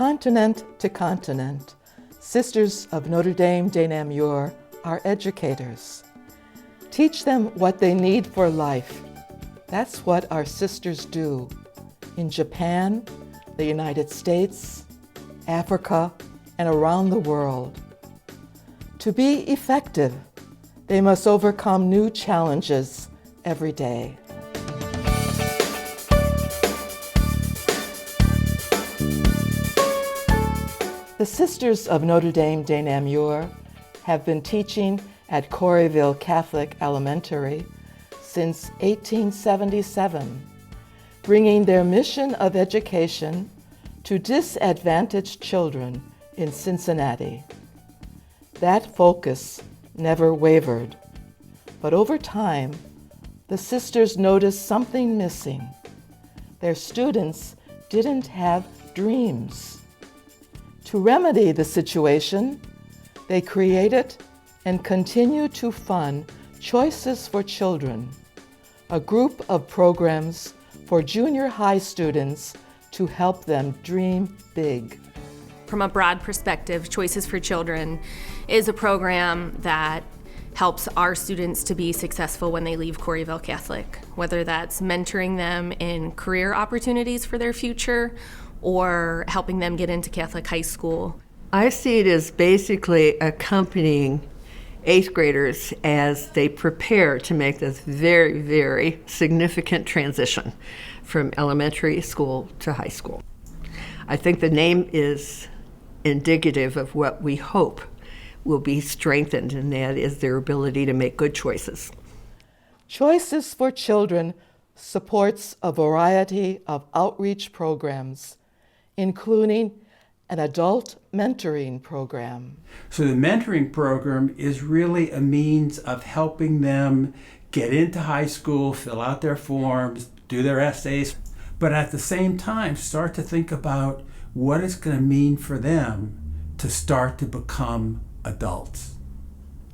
continent to continent, Sisters of Notre Dame de Namur are educators. Teach them what they need for life. That's what our sisters do in Japan, the United States, Africa, and around the world. To be effective, they must overcome new challenges every day. The Sisters of Notre Dame de Namur have been teaching at Corryville Catholic Elementary since 1877, bringing their mission of education to disadvantaged children in Cincinnati. That focus never wavered, but over time, the sisters noticed something missing. Their students didn't have dreams. To remedy the situation, they created and continue to fund Choices for Children, a group of programs for junior high students to help them dream big. From a broad perspective, Choices for Children is a program that helps our students to be successful when they leave Corryville Catholic, whether that's mentoring them in career opportunities for their future or helping them get into Catholic high school. I see it as basically accompanying eighth graders as they prepare to make this very, very significant transition from elementary school to high school. I think the name is indicative of what we hope will be strengthened, and that is their ability to make good choices. Choices for Children supports a variety of outreach programs, including an adult mentoring program. So the mentoring program is really a means of helping them get into high school, fill out their forms, do their essays, but at the same time start to think about what it's going to mean for them to start to become adults.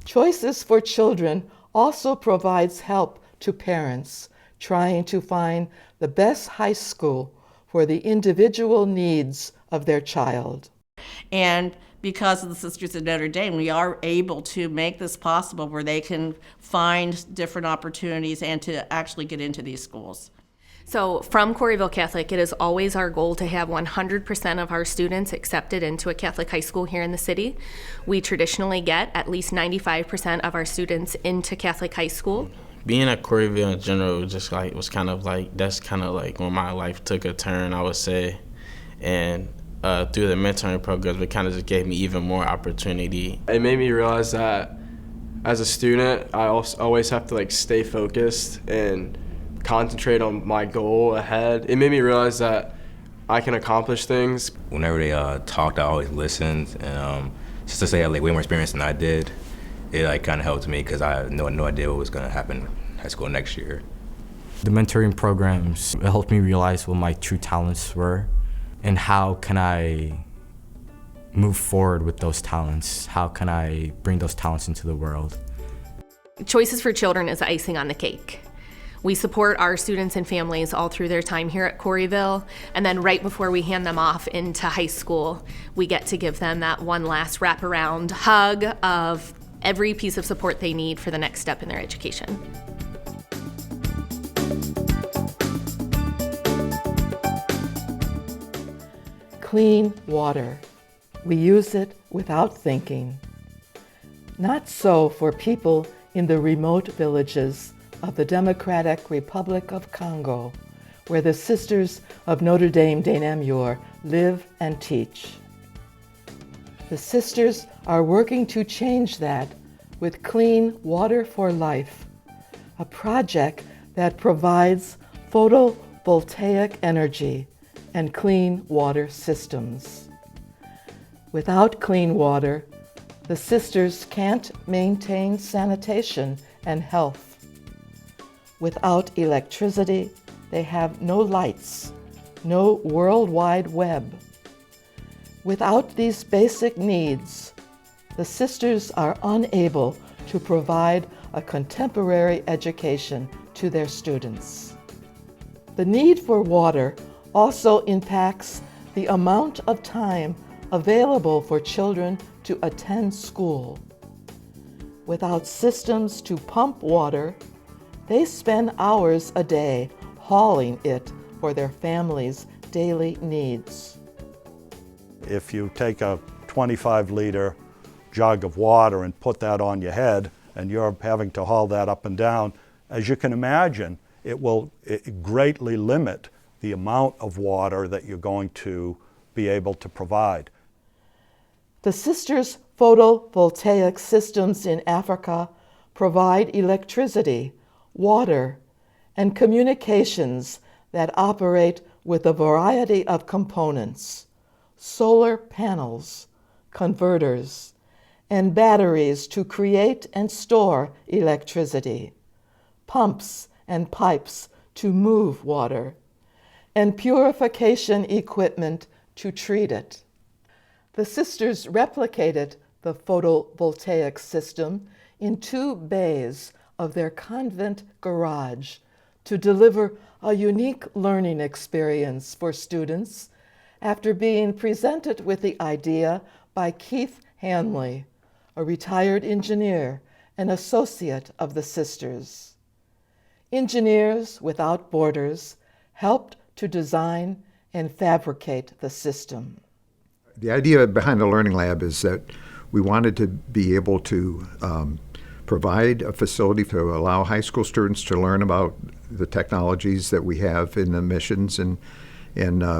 Choices for Children also provides help to parents trying to find the best high school for the individual needs of their child. And because of the Sisters of Notre Dame, we are able to make this possible where they can find different opportunities and to actually get into these schools. So from Corryville Catholic, it is always our goal to have 100% of our students accepted into a Catholic high school here in the city. We traditionally get at least 95% of our students into Catholic high school. Being at Corryville in general just was kind of like, that's kind of like when my life took a turn, I would say. And through the mentoring programs, it kind of just gave me even more opportunity. It made me realize that as a student, I always have to stay focused and concentrate on my goal ahead. It made me realize that I can accomplish things. Whenever they talked, I always listened, and just to say I had way more experience than I did, it kind of helped me because I had no idea what was going to happen in high school next year. The mentoring programs helped me realize what my true talents were and how can I move forward with those talents. How can I bring those talents into the world? Choices for Children is icing on the cake. We support our students and families all through their time here at Corryville, and then right before we hand them off into high school, we get to give them that one last wraparound hug of every piece of support they need for the next step in their education. Clean water. We use it without thinking. Not so for people in the remote villages of the Democratic Republic of Congo, where the Sisters of Notre Dame de Namur live and teach. The sisters are working to change that with Clean Water for Life, a project that provides photovoltaic energy and clean water systems. Without clean water, the sisters can't maintain sanitation and health. Without electricity, they have no lights, no World Wide Web. Without these basic needs, the sisters are unable to provide a contemporary education to their students. The need for water also impacts the amount of time available for children to attend school. Without systems to pump water, they spend hours a day hauling it for their families' daily needs. If you take a 25-liter jug of water and put that on your head, and you're having to haul that up and down, as you can imagine, it will greatly limit the amount of water that you're going to be able to provide. The sisters' photovoltaic systems in Africa provide electricity, water, and communications that operate with a variety of components: solar panels, converters, and batteries to create and store electricity, pumps and pipes to move water, and purification equipment to treat it. The sisters replicated the photovoltaic system in 2 bays of their convent garage to deliver a unique learning experience for students after being presented with the idea by Keith Hanley, a retired engineer and associate of the sisters. Engineers Without Borders helped to design and fabricate the system. The idea behind the Learning Lab is that we wanted to be able to provide a facility to allow high school students to learn about the technologies that we have in the missions and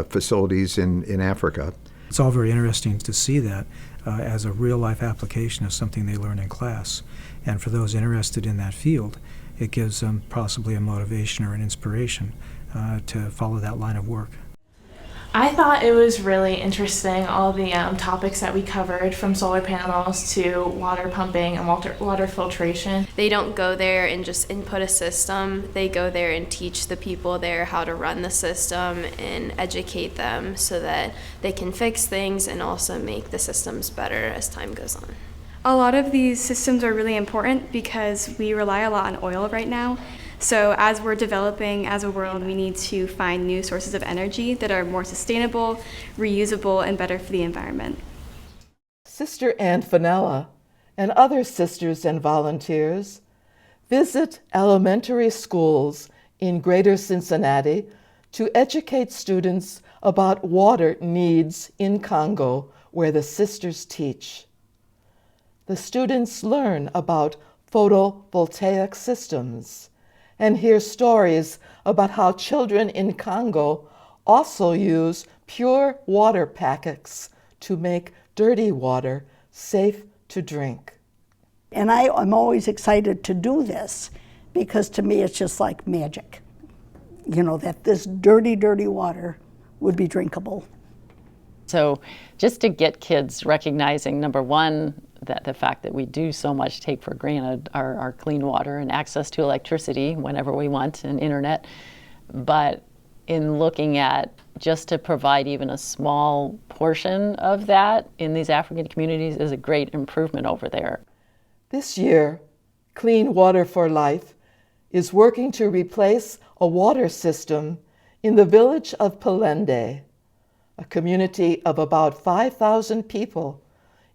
facilities in Africa. It's all very interesting to see that as a real-life application of something they learn in class. And for those interested in that field, it gives them possibly a motivation or an inspiration to follow that line of work. I thought it was really interesting, all the topics that we covered, from solar panels to water pumping and water filtration. They don't go there and just input a system. They go there and teach the people there how to run the system and educate them so that they can fix things and also make the systems better as time goes on. A lot of these systems are really important because we rely a lot on oil right now. So as we're developing as a world, we need to find new sources of energy that are more sustainable, reusable, and better for the environment. Sister Ann Fenella and other sisters and volunteers visit elementary schools in Greater Cincinnati to educate students about water needs in Congo, where the sisters teach. The students learn about photovoltaic systems and hear stories about how children in Congo also use pure water packets to make dirty water safe to drink. And I'm always excited to do this because to me it's just like magic, you know, that this dirty, dirty water would be drinkable. So just to get kids recognizing, number one, that the fact that we do so much take for granted our clean water and access to electricity whenever we want and internet, but in looking at just to provide even a small portion of that in these African communities is a great improvement over there. This year, Clean Water for Life is working to replace a water system in the village of Pelende, a community of about 5,000 people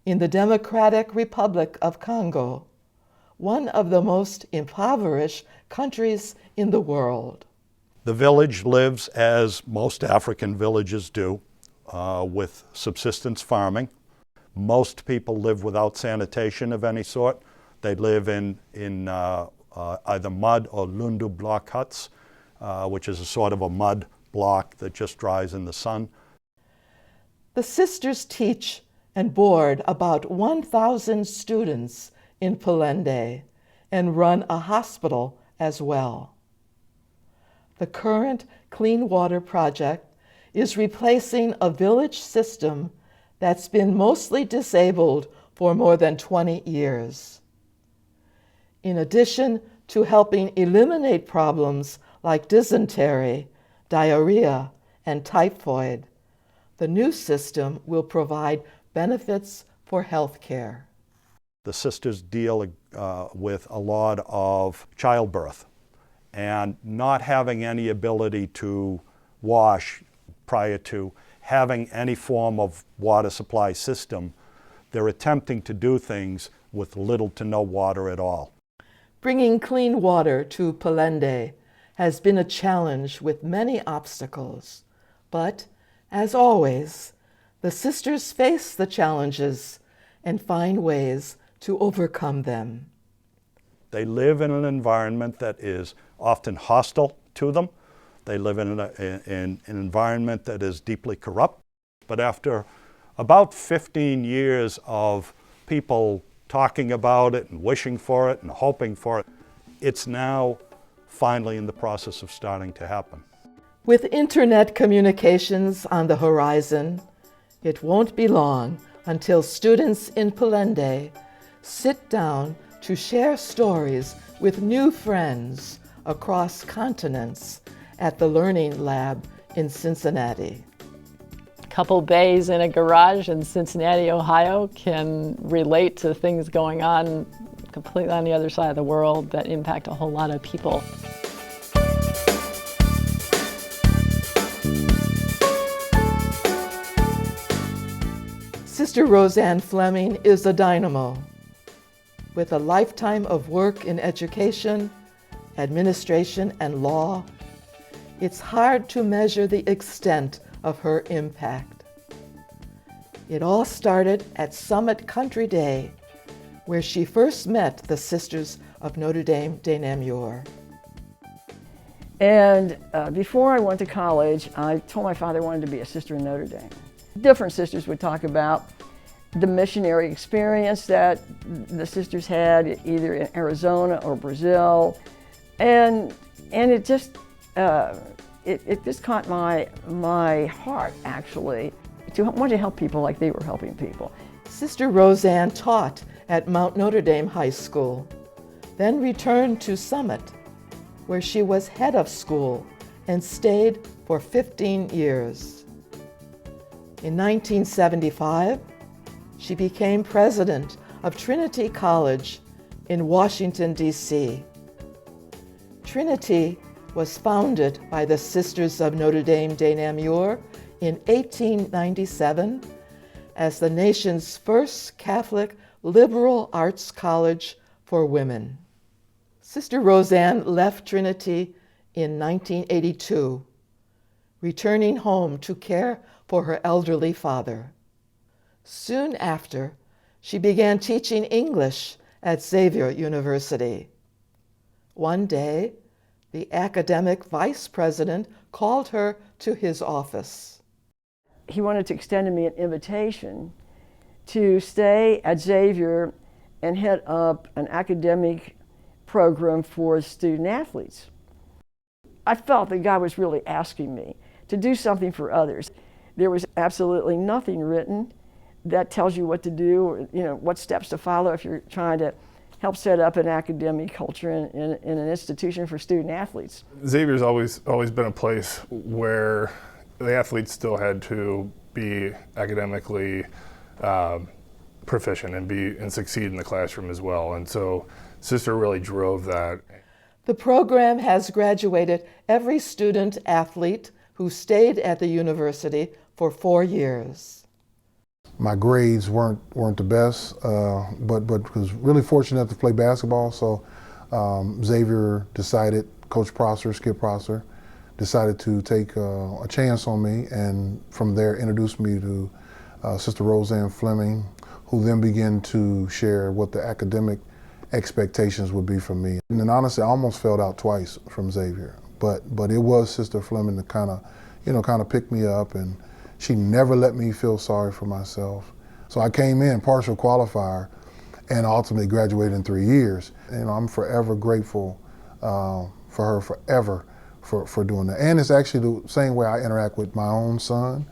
in the Democratic Republic of Congo, one of the most impoverished countries in the world. The village lives as most African villages do, with subsistence farming. Most people live without sanitation of any sort. They live in either mud or lundu block huts, which is a sort of a mud block that just dries in the sun. The sisters teach and board about 1,000 students in Pelende and run a hospital as well. The current Clean Water Project is replacing a village system that's been mostly disabled for more than 20 years. In addition to helping eliminate problems like dysentery, diarrhea, and typhoid, the new system will provide benefits for health care. The sisters deal with a lot of childbirth, and not having any ability to wash prior to having any form of water supply system, they're attempting to do things with little to no water at all. Bringing clean water to Pelende has been a challenge with many obstacles, but as always, the sisters face the challenges and find ways to overcome them. They live in an environment that is often hostile to them. They live in an environment that is deeply corrupt. But after about 15 years of people talking about it and wishing for it and hoping for it, it's now finally in the process of starting to happen. With internet communications on the horizon, it won't be long until students in Pelende sit down to share stories with new friends across continents at the Learning Lab in Cincinnati. A couple bays in a garage in Cincinnati, Ohio can relate to things going on completely on the other side of the world that impact a whole lot of people. Sister Roseanne Fleming is a dynamo. With a lifetime of work in education, administration, and law, it's hard to measure the extent of her impact. It all started at Summit Country Day, where she first met the Sisters of Notre Dame de Namur. And before I went to college, I told my father I wanted to be a sister in Notre Dame. Different sisters would talk about the missionary experience that the sisters had either in Arizona or Brazil, and it just caught my heart, actually, to want to help people like they were helping people. Sister Roseanne taught at Mount Notre Dame High School, then returned to Summit, where she was head of school and stayed for 15 years. In 1975, she became president of Trinity College in Washington, D.C. Trinity was founded by the Sisters of Notre Dame de Namur in 1897 as the nation's first Catholic liberal arts college for women. Sister Roseanne left Trinity in 1982, returning home to care for her elderly father. Soon after, she began teaching English at Xavier University. One day, the academic vice president called her to his office. He wanted to extend me an invitation to stay at Xavier and head up an academic program for student athletes. I felt that God was really asking me to do something for others. There was absolutely nothing written that tells you what to do, or, what steps to follow if you're trying to help set up an academic culture in an institution for student athletes. Xavier's always been a place where the athletes still had to be academically proficient and succeed in the classroom as well. And so Sister really drove that. The program has graduated every student athlete who stayed at the university for 4 years. My grades weren't the best, but was really fortunate to play basketball. So Xavier decided, Coach Prosser, Skip Prosser, decided to take a chance on me, and from there introduced me to Sister Roseanne Fleming, who then began to share what the academic expectations would be from me. And then honestly, I almost failed out twice from Xavier, but it was Sister Fleming that kind of picked me up, and she never let me feel sorry for myself. So I came in partial qualifier and ultimately graduated in 3 years. And I'm forever grateful for her forever for doing that. And it's actually the same way I interact with my own son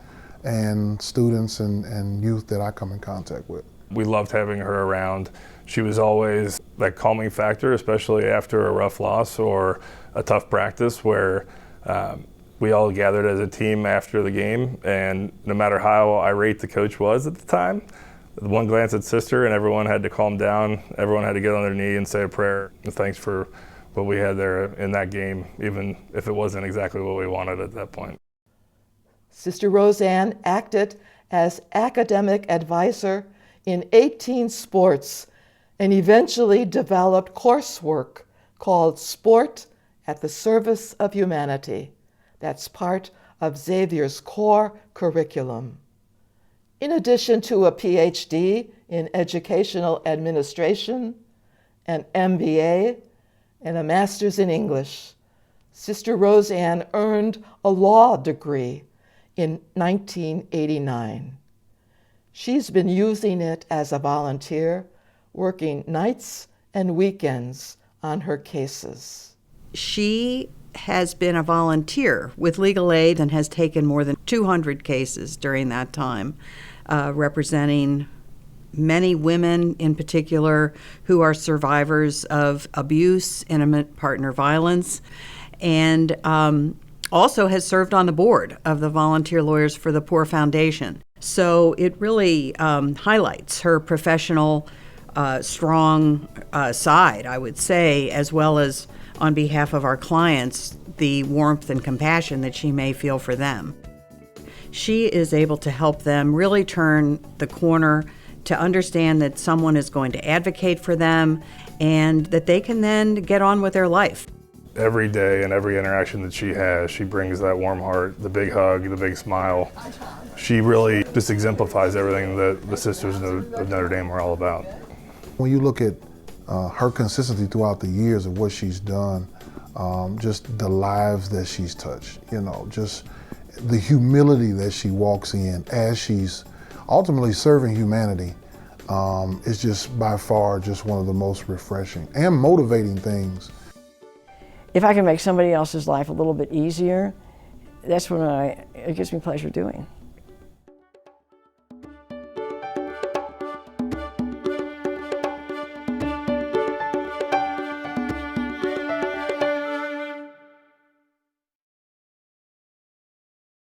and students and youth that I come in contact with. We loved having her around. She was always that calming factor, especially after a rough loss or a tough practice where we all gathered as a team after the game, and no matter how irate the coach was at the time, one glance at Sister and everyone had to calm down. Everyone had to get on their knee and say a prayer. And thanks for what we had there in that game, even if it wasn't exactly what we wanted at that point. Sister Roseanne acted as academic advisor in 18 sports and eventually developed coursework called Sport at the Service of Humanity. That's part of Xavier's core curriculum. In addition to a PhD in educational administration, an MBA, and a master's in English, Sister Roseanne earned a law degree in 1989. She's been using it as a volunteer, working nights and weekends on her cases. She has been a volunteer with Legal Aid and has taken more than 200 cases during that time, representing many women in particular who are survivors of abuse, intimate partner violence, and also has served on the board of the Volunteer Lawyers for the Poor Foundation. So it really highlights her professional, strong side, I would say, as well as on behalf of our clients, the warmth and compassion that she may feel for them. She is able to help them really turn the corner to understand that someone is going to advocate for them and that they can then get on with their life. Every day and every interaction that she has, she brings that warm heart, the big hug, the big smile. She really just exemplifies everything that the Sisters of Notre Dame are all about. When you look at her consistency throughout the years of what she's done, just the lives that she's touched, just the humility that she walks in as she's ultimately serving humanity, is just by far just one of the most refreshing and motivating things. If I can make somebody else's life a little bit easier, that's what it gives me pleasure doing.